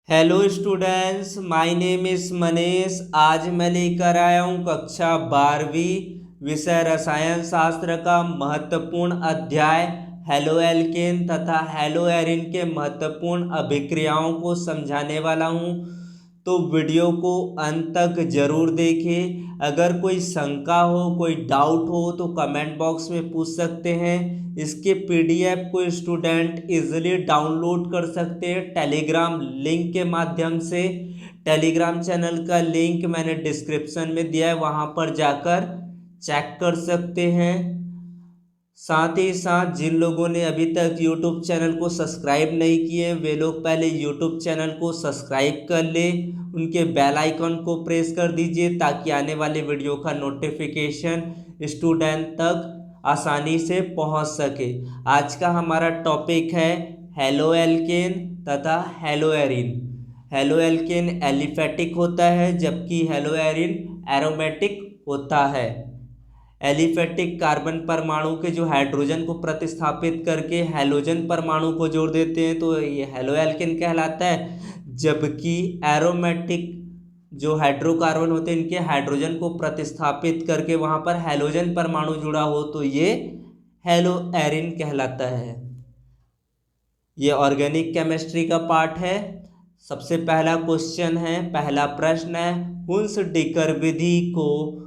Hello students, my name is Manish. आज मैं लेकर आया हूँ कक्षा 12वीं विषय रसायन शास्त्र का महत्वपूर्ण अध्याय हेलो एल्केन तथा हेलो एरिन के महत्वपूर्ण अभिक्रियाओं को समझाने वाला हूँ। तो वीडियो को अंत तक जरूर देखें। अगर कोई शंका हो, कोई डाउट हो तो कमेंट बॉक्स में पूछ सकते हैं। इसके पीडीएफ को स्टूडेंट इजीली डाउनलोड कर सकते हैं टेलीग्राम लिंक के माध्यम से। टेलीग्राम चैनल का लिंक मैंने डिस्क्रिप्शन में दिया है, वहाँ पर जाकर चेक कर सकते हैं। साथ ही साथ जिन लोगों ने अभी तक यूट्यूब चैनल को सब्सक्राइब नहीं किए वे लोग पहले यूट्यूब चैनल को सब्सक्राइब कर ले, उनके बेल आइकन को प्रेस कर दीजिए ताकि आने वाले वीडियो का नोटिफिकेशन स्टूडेंट तक आसानी से पहुंच सके। आज का हमारा टॉपिक है हेलो एल्केन तथा hello Erin. Halo alkane aliphatic होता है जबकि हेलो एरिन एरोमेटिक होता है। एलिफेटिक कार्बन परमाणु के जो हाइड्रोजन को प्रतिस्थापित करके हैलोजन परमाणु को जोड़ देते हैं तो ये हेलो एल्केन कहलाता है। जबकि एरोमेटिक जो हाइड्रोकार्बन होते हैं इनके हाइड्रोजन को प्रतिस्थापित करके वहाँ पर हैलोजन परमाणु जुड़ा हो तो ये हेलो एरिन कहलाता है। ये ऑर्गेनिक केमिस्ट्री का पार्ट है। सबसे पहला क्वेश्चन है, पहला प्रश्न है, हुंस डिकर विधि को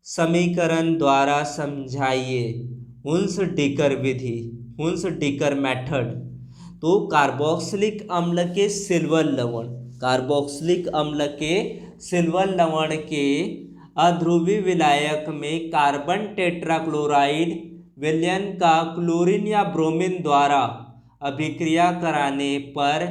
समीकरण द्वारा समझाइए। हुंस डिकर विधि, हुंस डिकर मेथड। तो कार्बोक्सिलिक अम्ल के सिल्वर लवण, कार्बोक्सिलिक अम्ल के सिल्वर लवण के अध्रुवी विलायक में कार्बन टेट्राक्लोराइड विलयन का क्लोरीन या ब्रोमीन द्वारा अभिक्रिया कराने पर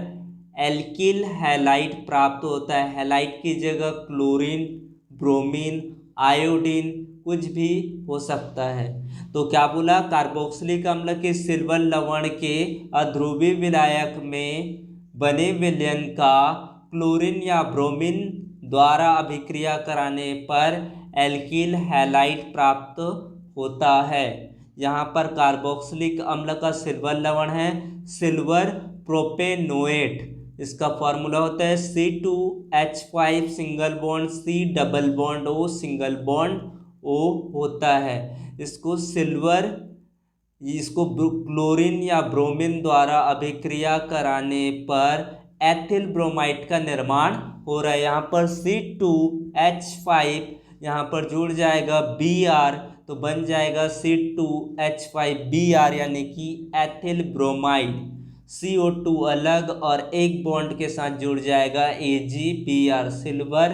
एल्किल हैलाइड प्राप्त होता है। हैलाइड की जगह क्लोरीन, ब्रोमीन, आयोडीन कुछ भी हो सकता है। तो क्या बोला, कार्बोक्सिलिक अम्ल के सिल्वर लवण के अध्रुवी विलायक में बने विलयन का क्लोरीन या ब्रोमीन द्वारा अभिक्रिया कराने पर एल्किल हैलाइड प्राप्त होता है। यहाँ पर कार्बोक्सिलिक अम्ल का सिल्वर लवण है सिल्वर प्रोपेनोएट। इसका फॉर्मूला होता है C2H5 single bond C double bond O single bond O होता है। इसको क्लोरीन या ब्रोमीन द्वारा अभिक्रिया कराने पर एथिल ब्रोमाइड का निर्माण हो रहा है। यहाँ पर C2H5 यहाँ पर जुड़ जाएगा Br तो बन जाएगा C2H5Br यानी कि एथिल ब्रोमाइड। CO2 अलग और एक बॉन्ड के साथ जुड़ जाएगा AgBr सिल्वर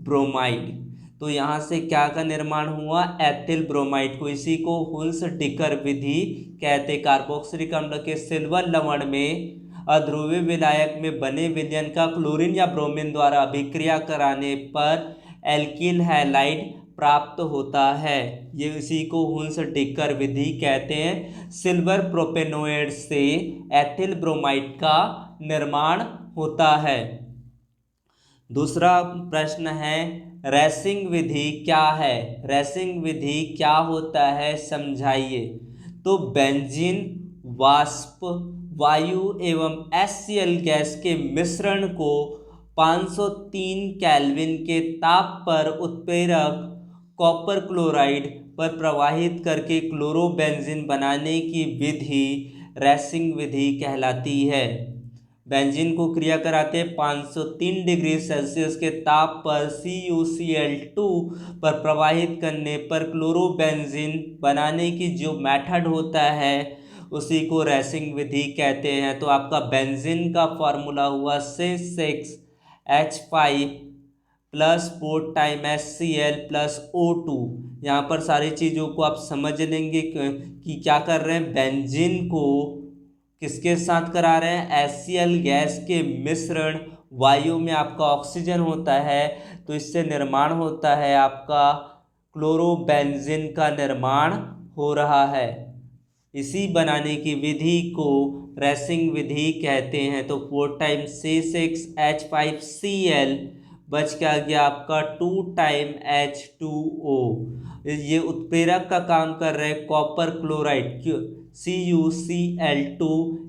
ब्रोमाइड। तो यहाँ से क्या का निर्माण हुआ, एथिल ब्रोमाइड को। इसी को हुंस डिकर विधि कहते। कार्बोक्सिलिक अम्ल के सिल्वर लवण में अध्रुवीय विलायक में बने विलयन का क्लोरीन या ब्रोमीन द्वारा अभिक्रिया कराने पर एल्किल हैलाइड प्राप्त होता है। ये इसी को हुंस डिकर विधि कहते हैं। सिल्वर प्रोपेनोएट से एथिल ब्रोमाइड का निर्माण होता है। दूसरा प्रश्न है, रेसिंग विधि क्या है। रेसिंग विधि क्या होता है समझाइए। तो बेंजीन वाष्प, वायु एवं HCl गैस के मिश्रण को 503 केल्विन के ताप पर उत्प्रेरक कॉपर क्लोराइड पर प्रवाहित करके क्लोरोबेंजीन बनाने की विधि रेसिंग विधि कहलाती है। बेंजीन को क्रिया कराते 503 डिग्री सेल्सियस के ताप पर CuCl2 पर प्रवाहित करने पर क्लोरोबेंजीन बनाने की जो मेथड होता है उसी को रेसिंग विधि कहते हैं। तो आपका बेंजीन का फॉर्मूला हुआ C6H5 plus 4 time HCl plus O2। यहाँ पर सारी चीज़ों को आप समझ लेंगे कि क्या कर रहे हैं, बेंजीन को किसके साथ करा रहे हैं, HCl गैस के मिश्रण। वायु में आपका ऑक्सीजन होता है तो इससे निर्माण होता है आपका क्लोरोबेंजीन का निर्माण हो रहा है। इसी बनाने की विधि को रेसिंग विधि कहते हैं। तो 4 टाइम C6H5Cl बच क्या गया आपका 2 टाइम H2O। ये उत्प्रेरक का काम कर रहे हैं कॉपर क्लोराइड। क्यों, CuCl2,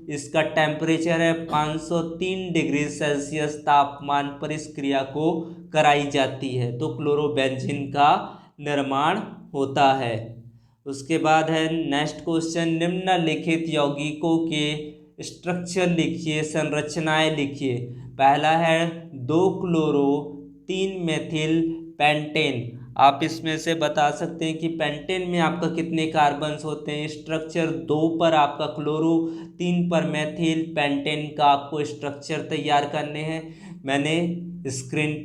इसका टेम्परेचर है 503 डिग्री सेल्सियस तापमान पर इस क्रिया को कराई जाती है, तो क्लोरोबेंजीन का निर्माण होता है। उसके बाद है नेक्स्ट क्वेश्चन, निम्नलिखित यौगिकों के स्ट्रक्चर लिखिए, संरचनाएं लिखिए। पहला है 2 क्लोरो 3 मेथिल पेंटेन। आप इसमें से बता सकते हैं कि पेंटेन में आपका कितने कार्बन्स होते हैं। स्ट्रक्चर 2 पर आपका क्लोरो, 3 पर मेथिल पेंटेन का आपको स्ट्रक्चर तैयार करने हैं। मैंने स्क्रीन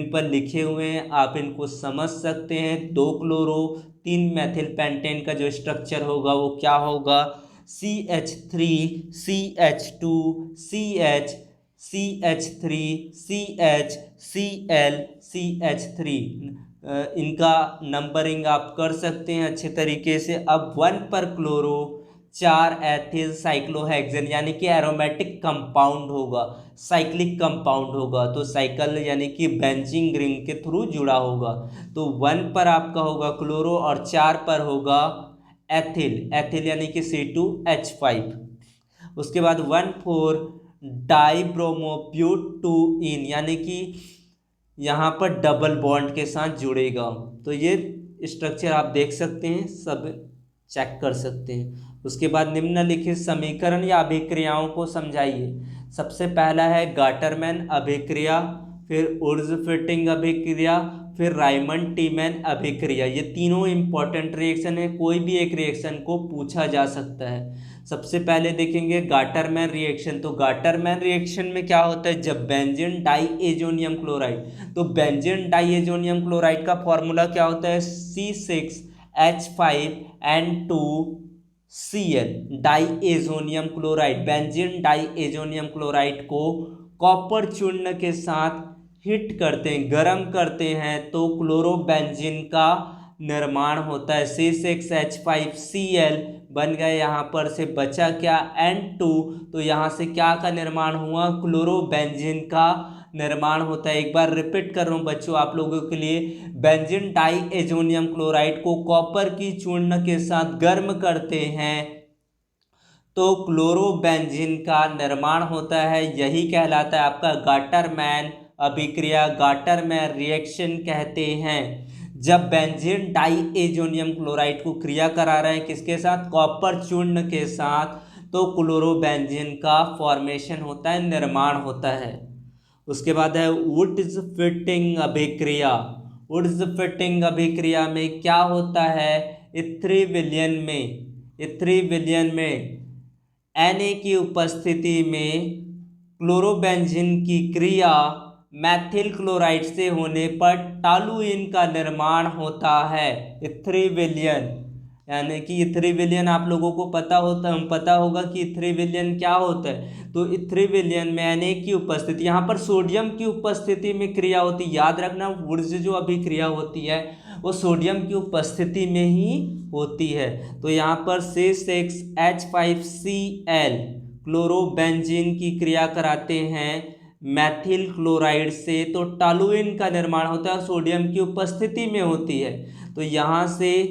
पर लिखे हुए हैं, आप इनको समझ सकते हैं। 2 क्लोरो 3 मेथिल पेंटेन का जो स्ट्रक्चर होगा वो क्या होगा, CH3 CH2 CH CH3 CH Cl CH3। इनका नंबरिंग आप कर सकते हैं अच्छे तरीके से। अब 1 पर क्लोरो 4 एथिल साइक्लोहेक्सेन यानी कि एरोमेटिक कंपाउंड होगा, साइक्लिक कंपाउंड होगा, तो साइकिल यानी कि बेंजीन रिंग के थ्रू जुड़ा होगा। तो 1 पर आपका होगा क्लोरो और 4 पर होगा एथिल यानी कि C2H5। उसके बाद 1,4 डाइब्रोमोब्यूटेन यानी कि यहाँ पर डबल बॉन्ड के साथ जुड़ेगा। तो ये स्ट्रक्चर आप देख सकते हैं, सब चेक कर सकते हैं। उसके बाद निम्नलिखित समीकरण या अभिक्रियाओं को समझाइए। सबसे पहला है गाटरमैन अभिक्रिया, फिर उर्ज-फिटिंग अभिक्रिया, फिर रायमंड टीमैन अभिक्रिया। ये तीनों इंपॉर्टेंट रिएक्शन है, कोई भी एक रिएक्शन को पूछा जा सकता है। सबसे पहले देखेंगे गाटरमैन रिएक्शन। तो गाटरमैन रिएक्शन में क्या होता है, जब बेंजीन डाइएजोनियम क्लोराइड, तो बेंजीन डाइएजोनियम क्लोराइड का फॉर्मूला क्या होता है, C6H5N2Cl। Diazonium chloride, benzene diazonium chloride को कॉपर चूर्ण के साथ हिट करते हैं, गर्म करते हैं, तो क्लोरोबेंजीन का निर्माण होता है। C6H5Cl बन गए, यहाँ पर से बचा क्या, N2, तो यहाँ से क्या का निर्माण हुआ, क्लोरोबेंजीन का निर्माण होता है। एक बार रिपीट कर रहा हूँ बच्चों आप लोगों के लिए, बेंजीन डाइएजोनियम क्लोराइड को कॉपर की चूर्ण के साथ गर्म करते हैं तो क्लोरोबेंजीन का निर्माण होता है। यही कहलाता है आपका गाटरमैन अभिक्रिया, गाटरमैन रिएक्शन कहते हैं। जब बेंजीन डाइएजोनियम क्लोराइड को क्रिया करा रहे हैं किसके साथ, कॉपर चूर्ण के साथ, तो क्लोरोबेंजीन का फॉर्मेशन होता है, निर्माण होता है। उसके बाद है वुड्स फिटिंग अभिक्रिया। वुड्स फिटिंग अभिक्रिया में क्या होता है, इथ्रीविलियन में Na की उपस्थिति में क्लोरोबेंजीन की क्रिया मैथिल क्लोराइड से होने पर टॉलुइन का निर्माण होता है। इथ्रीविलियन यानी कि इथ्रीविलियन आप लोगों को पता होगा कि इथ्रीविलियन क्या होता है। तो इथ्रीविलियन में Na की उपस्थिति, यहाँ पर सोडियम की उपस्थिति में क्रिया होती है। याद रखना वुड्स जो अभिक्रिया होती है वो सोडियम की उपस्थिति में ही होती है। तो यहाँ पर C6H5Cl क्लोरोबेंजीन की क्रिया कराते हैं मैथिल क्लोराइड से, तो टॉलुइन का निर्माण होता है, सोडियम की उपस्थिति में होती है। तो यहाँ से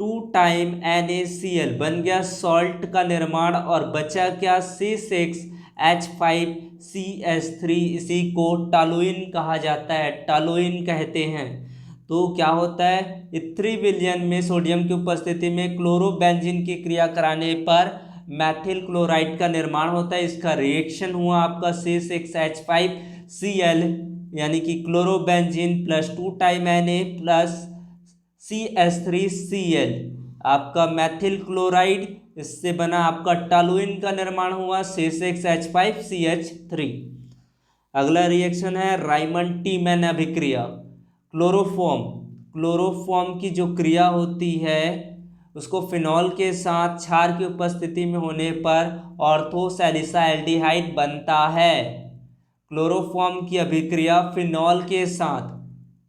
2 टाइम NaCl बन गया, सॉल्ट का निर्माण, और बचा क्या, C6H5CH3, इसी को टॉलुइन कहा जाता है, टॉलुइन कहते हैं। तो क्या होता है, इथ्रीविलियन में सोडियम की उपस्थिति में क्लोरोबेंजीन की क्रिया कराने पर मैथिल क्लोराइड का निर्माण होता है। इसका रिएक्शन हुआ आपका C6H5Cl यानी कि chlorobenzene plus 2 time Na plus CH3Cl आपका मैथिल क्लोराइड, इससे बना आपका टॉलुइन का निर्माण हुआ C6H5CH3। अगला रिएक्शन है रायमंड टीमैन अभिक्रिया। क्लोरोफॉर्म की जो क्रिया होती है उसको फिनॉल के साथ क्षार की उपस्थिति में होने पर ऑर्थोसैलिसाल्डिहाइड बनता है। क्लोरोफॉर्म की अभिक्रिया फिनॉल के साथ,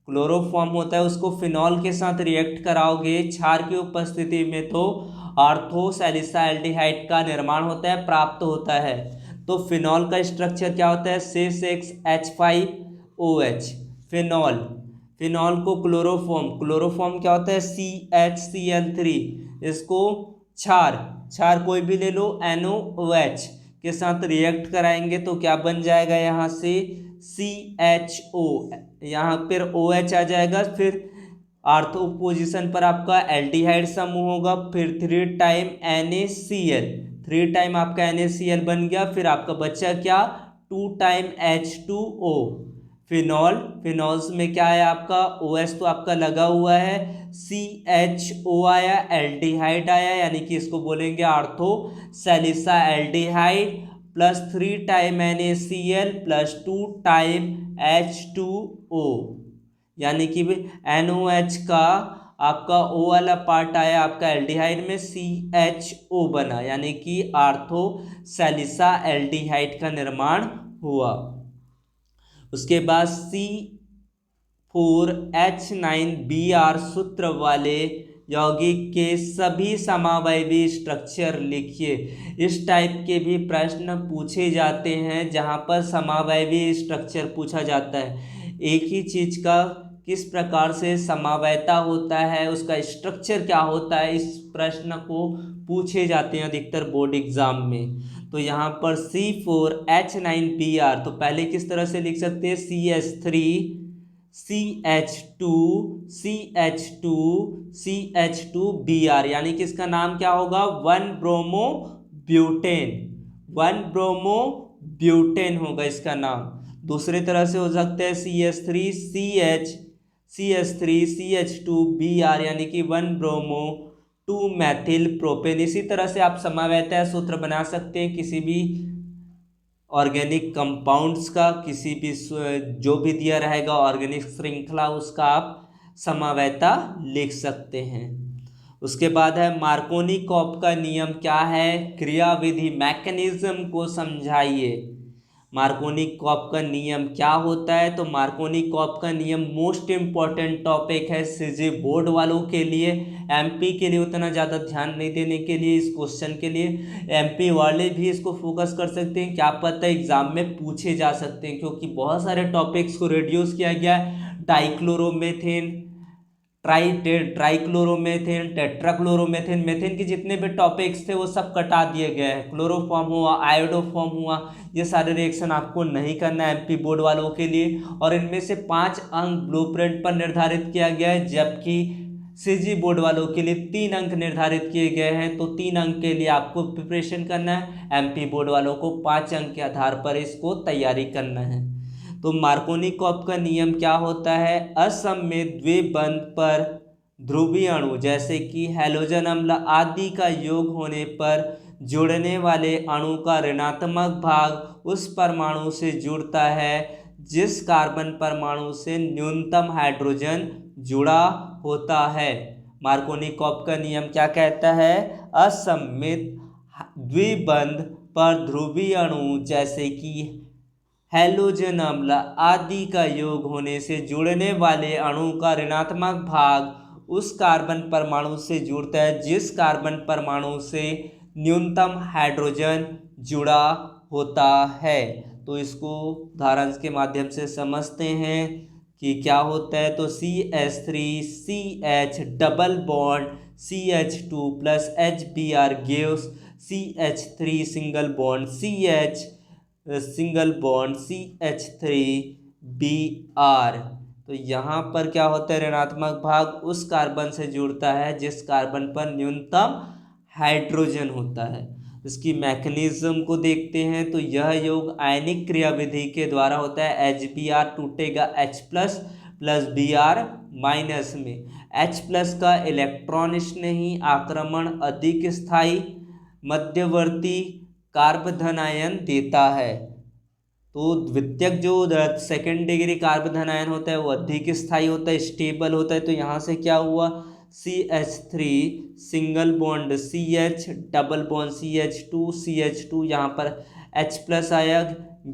क्लोरोफॉर्म होता है उसको फिनॉल के साथ रिएक्ट कराओगे क्षार की उपस्थिति में तो ऑर्थोसैलिसाल्डिहाइड का निर्माण होता है, प्राप्त होता है। तो फिनॉल का स्ट्रक्चर क्या होता है, C6H5OH। फिनॉल को क्लोरोफॉर्म क्या होता है, CHCl3, इसको क्षार क्षार कोई भी ले लो, NOOH के साथ रिएक्ट कराएंगे तो क्या बन जाएगा यहाँ से CHO, यहाँ फिर OH आ जाएगा, फिर आर्थो पोजीशन पर आपका एल्डिहाइड समूह होगा, फिर 3 टाइम NaCl, 3 टाइम आपका NaCl बन गया, फिर आपका बचा क्या 2 टाइम H2O, फिनॉल, फिनॉल्स में क्या है आपका OH तो आपका लगा हुआ है, CHO आया, एल्डिहाइड आया, यानी कि इसको बोलेंगे ortho salicylaldehyde, plus 3 time NaCl plus 2 time H2O, यानी कि NOH का आपका O वाला पार्ट आया आपका एल्डिहाइड में, CHO बना, यानी कि आर्थो सैलिसा एल्डिहाइड का निर्माण हुआ। उसके बाद C4H9Br सूत्र वाले यौगिक के सभी समावयवी स्ट्रक्चर लिखिए। इस टाइप के भी प्रश्न पूछे जाते हैं जहां पर समावयवी स्ट्रक्चर पूछा जाता है, एक ही चीज का किस प्रकार से समावयता होता है, उसका स्ट्रक्चर क्या होता है, इस प्रश्न को पूछे जाते हैं अधिकतर बोर्ड एग्जाम में। तो यहाँ पर C4H9Br तो पहले किस तरह से लिख सकते हैं, CH3CH2CH2Br, यानी कि इसका नाम क्या होगा 1 ब्रोमो ब्यूटेन, 1 ब्रोमो ब्यूटेन होगा इसका नाम। दूसरे तरह से हो सकता है CH3CH2Br, यानी कि 1 ब्रोमो 2 मैथिल प्रोपेन। इसी तरह से आप समावयता सूत्र बना सकते हैं किसी भी ऑर्गेनिक कंपाउंड्स का, किसी भी जो भी दिया रहेगा ऑर्गेनिक श्रृंखला उसका आप समावयता लिख सकते हैं। उसके बाद है मार्कोनी-कॉप का नियम क्या है, क्रियाविधि मैकेनिज्म को समझाइए। मार्कोनी-कॉप का नियम क्या होता है, तो मार्कोनी-कॉप का नियम मोस्ट इम्पॉर्टेंट टॉपिक है सीजी बोर्ड वालों के लिए, एमपी के लिए उतना ज़्यादा ध्यान नहीं देने के लिए इस क्वेश्चन के लिए, एमपी वाले भी इसको फोकस कर सकते हैं, क्या पता एग्जाम में पूछे जा सकते हैं, क्योंकि बहुत सारे टॉपिक्स को रिड्यूस किया गया है। डाइक्लोरोमेथेन, ट्राइक्लोरोमेथेन, टेट्राक्लोरोमेथेन, मेथेन के जितने भी टॉपिक्स थे वो सब कटा दिए गए हैं। क्लोरोफॉर्म हुआ, आयोडोफॉर्म हुआ, ये सारे रिएक्शन आपको नहीं करना है एमपी बोर्ड वालों के लिए। और इनमें से 5 अंक ब्लूप्रिंट पर निर्धारित किया गया है, जबकि सीजी बोर्ड वालों के लिए 3 अंक निर्धारित किए गए हैं। तो 3 अंक के लिए आपको प्रिपरेशन करना है, एमपी बोर्ड वालों को 5 अंक के आधार पर इसको तैयारी करना है। तो मार्कोनी-कॉप का नियम क्या होता है, असममित द्विबंध पर ध्रुवीय अणु जैसे कि हैलोजन अम्ल आदि का योग होने पर जुड़ने वाले अणु का ऋणात्मक भाग उस परमाणु से जुड़ता है जिस कार्बन परमाणु से न्यूनतम हाइड्रोजन जुड़ा होता है। मार्कोनी-कॉप का नियम क्या कहता है, असममित द्विबंध पर ध्रुवीय अणु जैसे कि हैलोजन अम्ल आदि का योग होने से जुड़ने वाले अणु का ऋणात्मक भाग उस कार्बन परमाणु से जुड़ता है जिस कार्बन परमाणु से न्यूनतम हाइड्रोजन जुड़ा होता है। तो इसको उदाहरण के माध्यम से समझते हैं कि क्या होता है। तो CH3CH double bond CH2 plus HBr gives CH3 single bond CH single bond CH3Br। तो यहाँ पर क्या होता है, ऋणात्मक भाग उस कार्बन से जुड़ता है जिस कार्बन पर न्यूनतम हाइड्रोजन होता है। इसकी मैकेनिज्म को देखते हैं तो यह योग आयनिक क्रियाविधि के द्वारा होता है। HBr टूटेगा H plus plus Br minus में। H प्लस का इलेक्ट्रॉन स्नेही आक्रमण अधिक स्थायी मध्यवर्ती कार्बन आयन देता है। तो द्वितीयक जो सेकेंड डिग्री कार्बन आयन होता है वो अधिक स्थायी होता है, स्टेबल होता है। तो यहाँ से क्या हुआ, CH3 single bond CH double bond CH2 यहाँ पर H प्लस आया,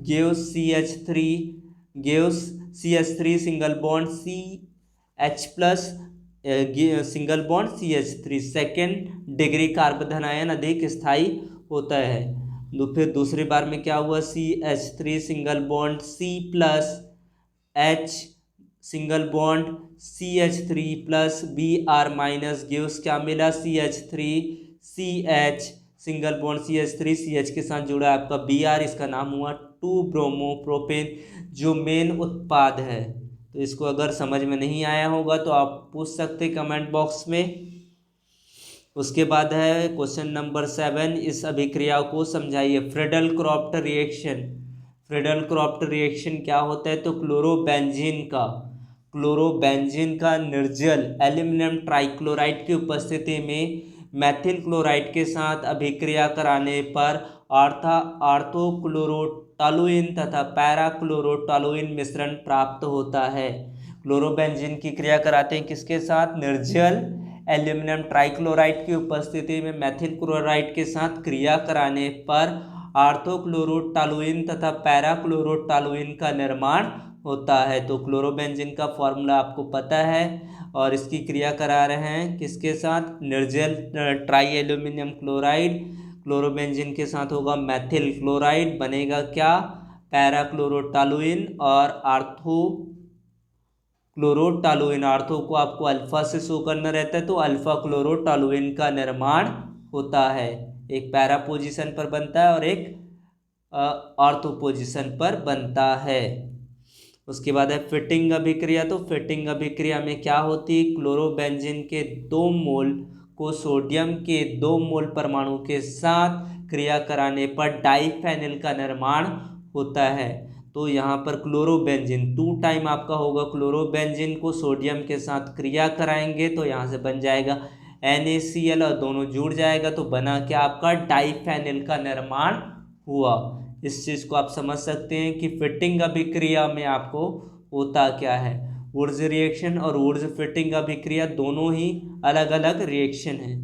gives CH3 single bond CH plus single bond CH3 second degree carbon ion अधिक स्थायी होता है। फिर दूसरी बार में क्या हुआ, CH3 single bond C plus H single bond CH3 plus Br minus gives क्या मिला, CH3CH single bond CH3 CH के साथ जुड़ा है आपका Br, इसका नाम हुआ 2-ब्रोमोप्रोपेन, जो मेन उत्पाद है। तो इसको अगर समझ में नहीं आया होगा तो आप पूछ सकते कमेंट बॉक्स में। उसके बाद है क्वेश्चन नंबर 7, इस अभिक्रिया को समझाइए। Friedel Crafts reaction. Friedel Crafts reaction क्या होता है? तो क्लोरोबेंजीन का निर्जल एल्यूमिनियम ट्राइक्लोराइड की उपस्थिति में मैथिल क्लोराइड के साथ अभिक्रिया कराने पर ऑर्थोक्लोरोटोलुइन तथा पैराक्लोरोटोलुइन मिश्रण प्राप्त होता है। क्लोरोबेंजीन की क्रिया कराते हैं किसके साथ? निर्जल एल्यूमिनियम ट्राइक्लोराइड की उपस्थिति में मैथिल क्लोराइड के साथ क्रिया कराने पर ऑर्थोक्लोरोटोलुइन तथा पैराक्लोरोटोलुइन का निर्माण होता है। तो क्लोरोबेंजीन का फॉर्मूला आपको पता है और इसकी क्रिया करा रहे हैं किसके साथ? निर्जल ट्राई एल्यूमिनियम क्लोराइड, क्लोरोबेंजीन के साथ होगा मैथिल क्लोराइड, बनेगा क्या? पैराक्लोरोटोलुइन और क्लोरोटोलुइन। आर्थो को आपको अल्फा से शो करना रहता है, तो अल्फा क्लोरोटोलुइन का निर्माण होता है। एक पैरा पोजीशन पर बनता है और एक ऑर्थो पोजीशन पर बनता है। उसके बाद है फिटिंग अभिक्रिया। तो फिटिंग अभिक्रिया में क्या होती है? क्लोरोबेंजीन के 2 मोल को सोडियम के 2 मोल परमाणु के साथ क्रिया कराने पर डाइफेनिल का निर्माण होता है। तो यहाँ पर क्लोरोबेंजीन 2 टाइम आपका होगा, क्लोरोबेंजीन को सोडियम के साथ क्रिया कराएंगे तो यहाँ से बन जाएगा NaCl और दोनों जुड़ जाएगा तो बना क्या? आपका डाइफेनिल का निर्माण हुआ। इस चीज़ को आप समझ सकते हैं कि फिटिंग अभिक्रिया में आपको होता क्या है। वुर्ज रिएक्शन और वुर्ज फिटिंग अभिक्रिया दोनों ही अलग अलग रिएक्शन है।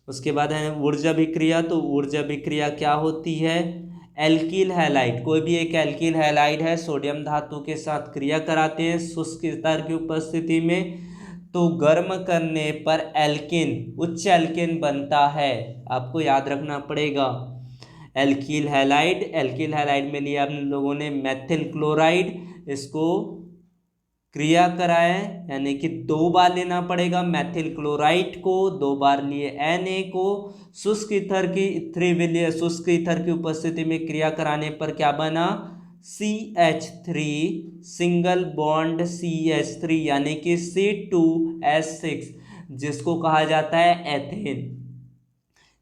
उसके बाद है वुर्ज अभिक्रिया। तो वुर्ज अभिक्रिया क्या होती है? एल्किल हैलाइड, कोई भी एक एल्किल हैलाइड है, सोडियम धातु के साथ क्रिया कराते हैं शुष्क स्तर की उपस्थिति में, तो गर्म करने पर एल्किन, उच्च एल्किन बनता है। आपको याद रखना पड़ेगा एल्किल हैलाइड में लिया हम लोगों ने मैथिल क्लोराइड, इसको क्रिया कराए यानी कि 2 बार लेना पड़ेगा मैथिल क्लोराइड को, 2 बार लिए Na को, शुष्क ईथर की उपस्थिति में क्रिया कराने पर क्या बना? CH3 सिंगल बॉन्ड CH3 यानी कि C2H6, जिसको कहा जाता है एथेन।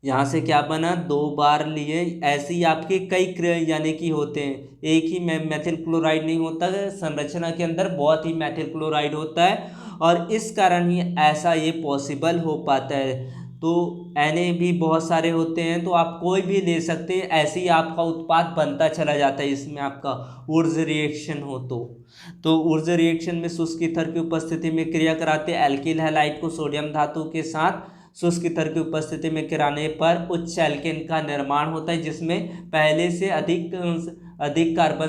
यहाँ से क्या बना? 2 बार लिए। ऐसे ही आपके कई क्रिया यानी कि होते हैं, एक ही मैथिल क्लोराइड नहीं होता है, संरचना के अंदर बहुत ही मैथिल क्लोराइड होता है और इस कारण ही ऐसा ये पॉसिबल हो पाता है। तो Na भी बहुत सारे होते हैं, तो आप कोई भी ले सकते हैं, ऐसे ही आपका उत्पाद बनता चला जाता है। इसमें आपका वुर्ज रिएक्शन हो तो वुर्ज रिएक्शन में शुष्क ईथर की उपस्थिति में क्रिया कराते एल्किल हैलाइड को सोडियम धातु के साथ शुष्क ईथर की उपस्थिति में कराने पर उच्च एल्केन का निर्माण होता है, जिसमें पहले से अधिक कार्बन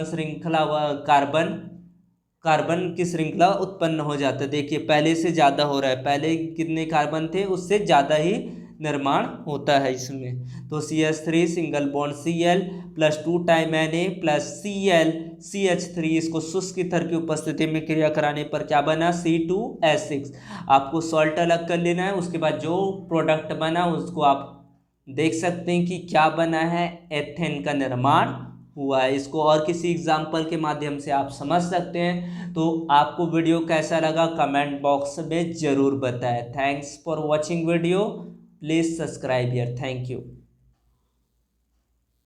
की श्रृंखला उत्पन्न हो जाता है। देखिए पहले से ज़्यादा हो रहा है, पहले कितने कार्बन थे उससे ज़्यादा ही निर्माण होता है इसमें। तो CH3 single bond Cl plus 2 time Na plus Cl CH3, इसको शुष्क ईथर की उपस्थिति में क्रिया कराने पर क्या बना? C2H6। आपको सॉल्ट अलग कर लेना है, उसके बाद जो प्रोडक्ट बना उसको आप देख सकते हैं कि क्या बना है, एथेन का निर्माण हुआ है। इसको और किसी एग्जाम्पल के माध्यम से आप समझ सकते हैं। तो आपको वीडियो कैसा लगा कमेंट बॉक्स में ज़रूर बताएं। Thanks for watching video, please subscribe here. Thank you.